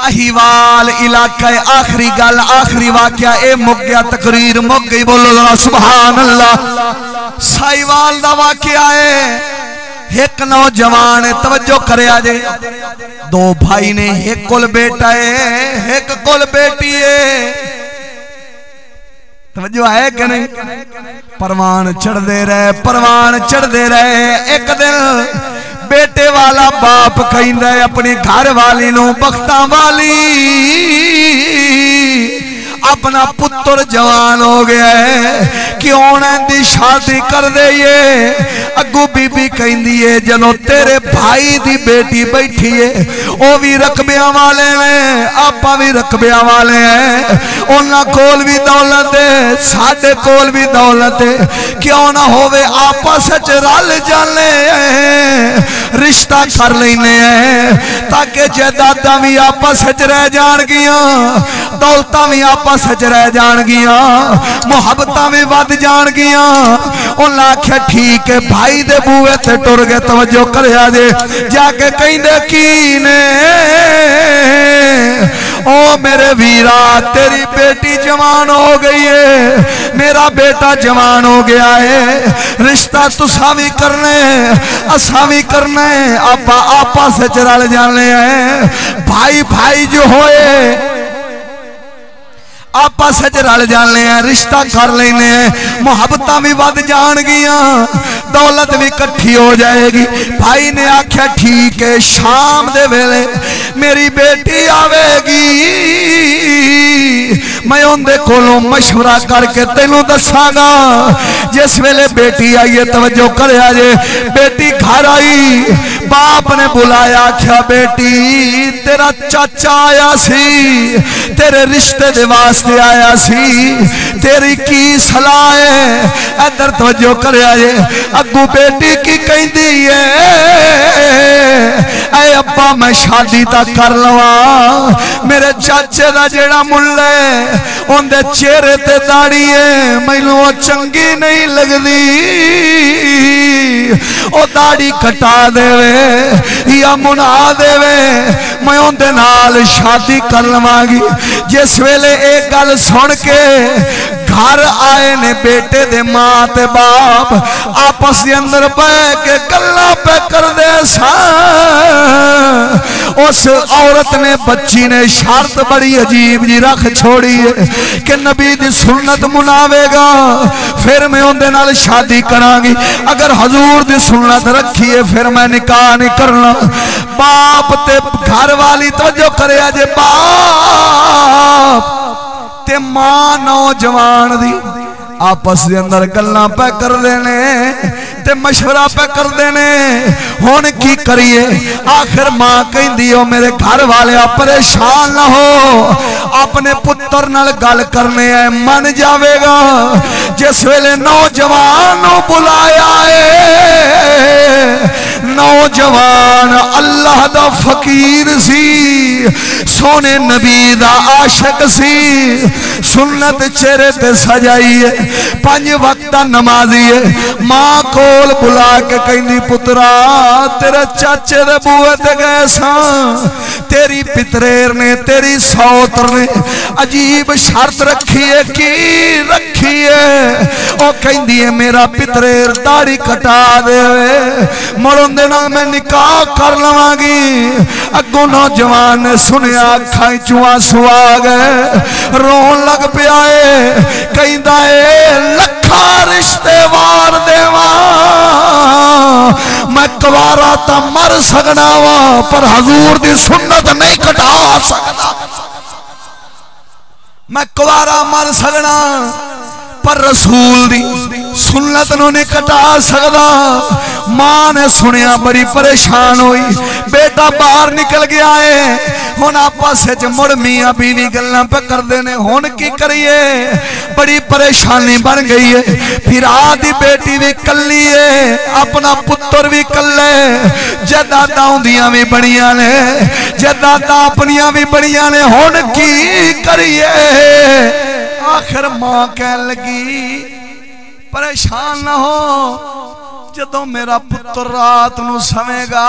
اہیوال علاقہ آخری گل آخری واقعہ اے مک گیا تقریر مک گئی بولو ذرا سبحان اللہ سائیوال دا واقعہ ہے ایک نوجوان توجہ کرے آجے دو بھائی نے ایک کل بیٹا ہے ایک کل بیٹی ہے توجہ ہے کہ نہیں پروان چڑھ دے رہے ایک دن بیٹے والا باپ کہندہ ہے اپنی گھر والی نو بختاں والی اپنا پتر جوان ہو گیا ہے کیوں نہ دی شادی کر دے یہ اگو بی بی کہندی ہے جنو تیرے بھائی دی بیٹی بیٹھی ہے او بھی رقبیاں والے ہیں آپا بھی رقبیاں والے ہیں انہاں کول بھی دولت ہے ساڑھے کول بھی دولت ہے کیوں نہ ہوئے آپا سچ رال جانے رشتہ کر لینے ہیں تاکہ جیدادہ بھی آپا سچ رہ جان گیا دولتہ بھی آپا سچ رہ جان گیا محبتہ میں ود جان گیا انہاں آکھیا ٹھیک ہے بھائی دے بوئے تے ٹر گئے توجہ کرے آجے جا کے کہیں دے کینے او میرے ویرا تیری بیٹی جوان ہو گئی ہے میرا بیٹا جوان ہو گیا ہے رشتہ تسا بھی کرنے اسا بھی کرنے آپا سے چرال جانے ہیں بھائی بھائی جو ہوئے آپا سچ رل جانے ہیں رشتہ کر لینے ہیں محبتہ بھی ود جان گیا دولت بھی کٹھی ہو جائے گی بھائی نے آکھیا ٹھیک ہے شام دے ویلے میری بیٹی آوے گی میں ان دے کولوں مشورہ کر کے تینوں دساں گا جس ویلے بیٹی آئیے توجہ کرے آجے بیٹی گھر آئی باپ نے بلایا کیا بیٹی تیرا چاچا آیا سی تیرے رشتے دے واسطے آیا سی تیری کی صلاح ہے ادھر توجہ کرے آجے اگو بیٹی کی کہیں دیئے اے ابا میں شادی تا کر لوا میرے چاچے دا جیڑا ملے ان دے چہرے تے داڑی ہے مینوں وہ چنگی نہیں لگ دی او داڑی کٹا دے وے یا منا دے وے میں ان دے نال شادی کر لواں گی جس ویلے ایک گل سن کے گھر آئے نے بیٹے دے ماں تے باپ آپس دے اندر پہ کے گلاں پہ کر دے اس عورت نے بچی نے شرط بڑی عجیب جی رکھ چھوڑی ہے کہ نبی دی سنت مناوے گا پھر میں ان دے نال شادی کراں گی اگر حضور دی سنت رکھی ہے پھر میں نکاح نہیں کرنا باپ تے گھر والی توجہ کرے آجے باپ تے ماں نوجوان دی آپس دے اندر گلاں پہ کر دینے تے مشورہ پہ کر دینے ہون کی کریے آخر ماں کہیں دیو میرے گھر والے پریشان نہ ہو اپنے پتر نال گل کرنے ہیں من جاوے گا جس ویلے نوجوانوں بلایا ہے نوجوان اللہ دا فقیر سی سونے نبی دا عاشق سی سنت چہرے تے سجائی ہے 5 وقتہ نمازی ہے ماں کول بلا کے کہیں دی پترا تیرے چاچے دے بوئے تے گئے ساں تیری پتریر نے تیری سوتر نے عجیب شرط رکھی ہے کی رکھی ہے او کہیں دی میرا پتریر داڑی کٹا دے مرون دے نال میں نکاح کر لواں گی اگوں نوجوان نے سنیا کھائیں چواں سوا گئے رون لگ پیا ہے کہیں دائے لکھا رشتے وار دیواں میں کوارا تا مر سکنا وا پر حضور دی سنت نہیں کٹا سکنا میں کوارا مر سکنا پر رسول دی سنت نو نہیں کٹا سکدا ماں نے سنیا بڑی پریشان ہوئی بیٹا باہر نکل گیا ہے ہن آپس وچ مڑ میاں بیوی گلاں پہ کر دینے ہن کی کریے بڑی پریشانی بن گئی ہے پھر آدھی بیٹی بھی کلی ہے اپنا پتر بھی کلے جداداں ہوندیاں بھی بڑیاں نے جداداں اپنیاں بھی بڑیاں نے ہن کی کریے آخر ماں کہن لگی پریشان نہ ہو جدوں میرا پتر رات نو سوے گا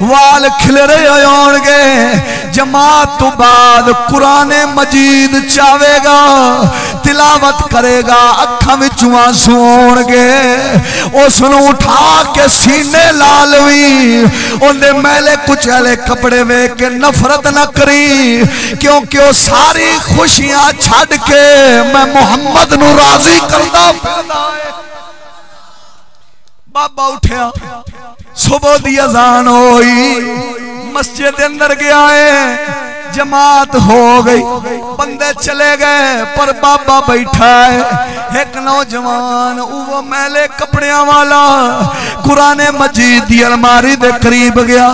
وال کھلرے ہون گے جماعت تو بعد قرآن مجید چاہے گا تلاوت کرے گا اکھاں وچوں آنسو ہون گے اس نو اٹھا کے سینے لالوی اندے میلے کچھلے کپڑے ویکھ کے نفرت نہ کری کیونکہ وہ ساری خوشیاں چھڑ کے میں محمد نو راضی کردا پھردا ہے بابا اٹھیا صبح دی اذان ہوئی مسجد اندر گیا ہے جماعت ہو گئی بندے چلے گئے پر بابا بیٹھا ہے ایک نوجوان وہ میلے کپڑیاں والا قرآن مجید دی الماری دے قریب گیا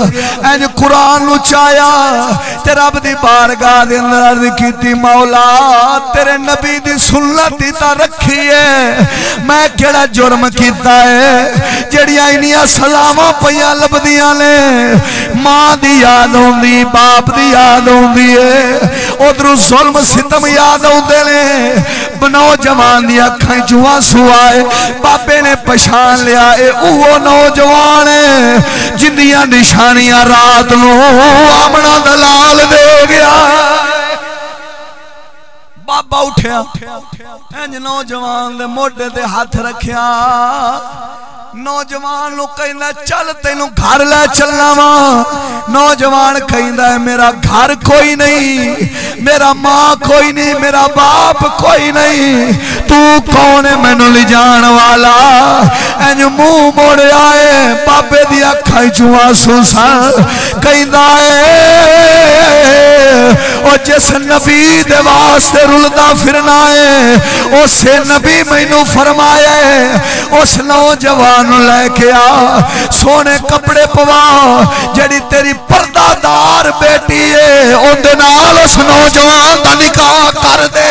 اینج قرآن نو چایا تے رب دی بارگاہ دے اندر عرض کیتی مولا تیرے نبی دی سنت تا رکھی ہے میں کیڑا جرم کیتا ہے جڑیاں انیاں سزاواں پیاں لبدیاں نے ماں دی یاد ہوندی باپ دی یاد ہوندی ہے ادھر ظلم ستم یاد ہوندے نے نوجوان دی اکھاں چوں آنسو آئے بابے نے پہچان لیا اے اوہ نوجوان ہے جندیاں نشانیاں رات نو آمنا دلال دے گیا بابا اٹھیا انج نوجوان دے موڈے تے ہاتھ رکھیا نوجوان نو کہندا چل تینوں گھر لے چلنا وا نوجوان کہندا ہے میرا گھر کوئی نہیں میرا ماں کوئی نہیں میرا باپ کوئی نہیں تو کون ہے مینوں لے جان والا انج منہ موڑ آئے بابے دی اکھاں چوں آنسو سن کہندا ہے او جس نبی دے واسطے رلدا پھرنا ہے اس نبی مینوں فرمایا ہے اس نوجوان لے کے آ سونے کپڑے پوا جڑی تیری پردہ دار بیٹی ہے اون دے نال اس نوجوان دا نکاح کر دے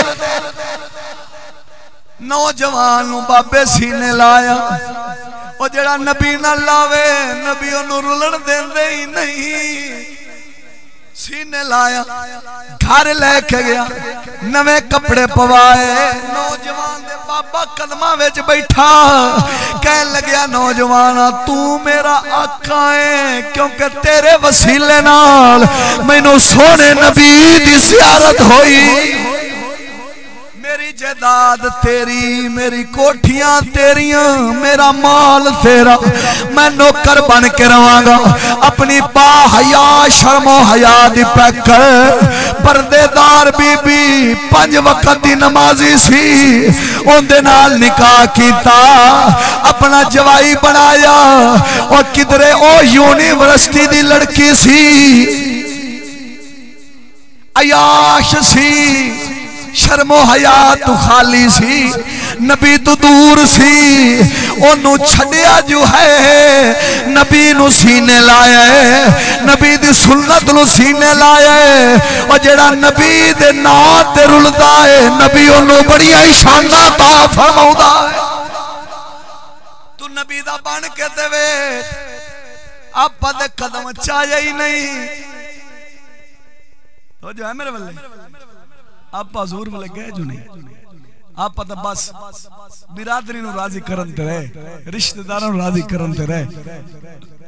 نوجوان نو بابے سینے لایا او جڑا نبی نہ لاوے نبی اونوں رلن دیندے ہی نہیں سینے لایا گھر لے کے گیا نوے کپڑے پوائے نوجوان دے بابا قدمہ وچ بیٹھا کہن لگیا نوجوانا تو میرا آقا ہے کیونکہ تیرے وسیلے نال مینوں سونے نبی دی زیارت ہوئی میری جائیداد تیری میری کوٹھیاں تیریاں میرا مال تیرا میں نوکر بن کے رہاں گا اپنی با حیا شرم و حیا دی پیکر پردے دار بی بی 5 وقت دی نمازی سی اون دے نال نکاح کیتا اپنا جوائی بنایا اور کدرے او یونیورسٹی دی لڑکی سی عیاش سی شرم و حیا تو خالی سی نبی تو دور سی انہوں چھڑیا جو ہے نبی نو سینے لایا ہے نبی دی سنت نو سینے لایا ہے اور جڑا نبی دے نات دے رلدا ہے نبی انہوں بڑی شانہ تا فرماؤدا ہے تو نبی دا بان کے دے وے آپ دے قدم چاہیے ہی نہیں تو جو ہے میرے والے آپ حضور والے گئے جو نہیں آپ پتہ بس برادری نو راضی کرن تے رہے رشتہ داروں راضی کرن تے رہے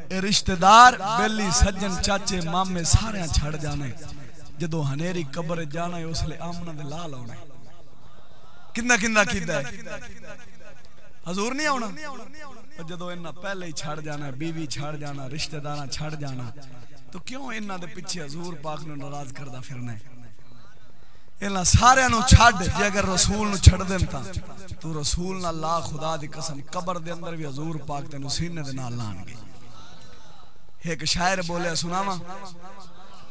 اے رشتہ دار بیلی سجن چاچے مامے سارے چھڑ جانے جدو ہنیری قبر جانا ہے اس لئے آمنہ دے لال ہونا ہے کندہ کیدہ ہے حضور نہیں ہونا جدو انہا پہلے ہی چھڑ جانا ہے بیوی چھڑ جانا رشتہ دارہ چھڑ جانا تو کیوں انہا دے پچھے حضور پاک نے ناراض کردہ پھرنا ہے انہاں سارے نو چھڑ جے اگر رسول نو چھڑ دیں تا تو رسول نہ اللہ خدا دی قسم قبر دے اندر بھی حضور پاک تے نو سینے دے نال لان گے ایک شاعر بولے سناواں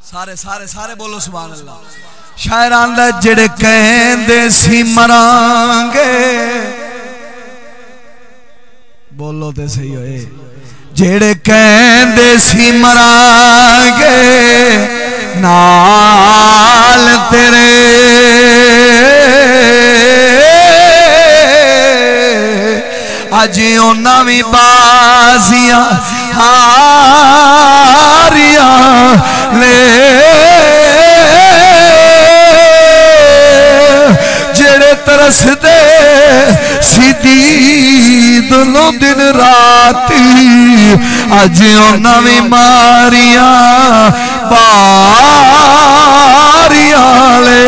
سارے بولو سبحان اللہ شاعر آندا جڑے کہندے سی مران گے بولو تے صحیح ہوئے جڑے کہندے سی مران گے نال تیرے اجیوں نوی بازیاں ہاریاں لے جڑے ترس دے سی دید دلوں دن راتی اج انہاں وی ماریاں باریاں لے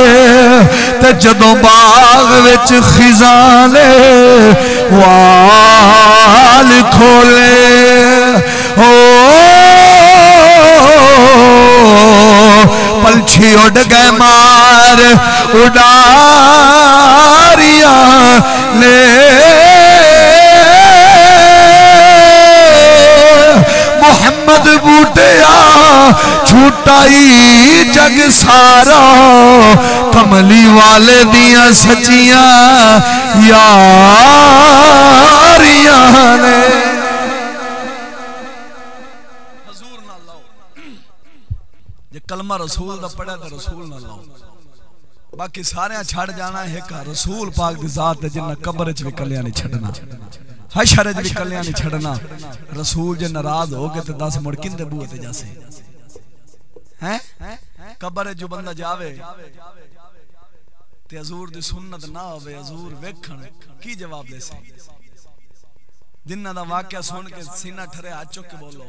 تے جدوں باغ وچ خزاں لے وال کھولے او پلچھی اڑ گئے مار اڈاریاں لے محمد بوٹیا چھوٹائی جگ سارا کملی والے دیاں سچیاں یاریاں نے حضور نہ لاؤ جے کلمہ رسول دا پڑھا تو رسول نہ لاؤ باقی سارے چھڑ جانا ہے کہ رسول پاک دی ذات ہے جنہ قبر چ بھی کلیاں نہیں چھڑنا حشر چ بھی کلیاں نہیں چھڑنا رسول جے ناراض ہو گئے تے 10 مڑ کندے بوئے تے جاسے ہیں قبر جو بندہ جاوے تے حضور دی سنت نہ ہوے حضور ویکھن کی جواب دے سے جنہ دا واقعہ سن کے سینہ ٹھرے ہاتھ چک کے بولو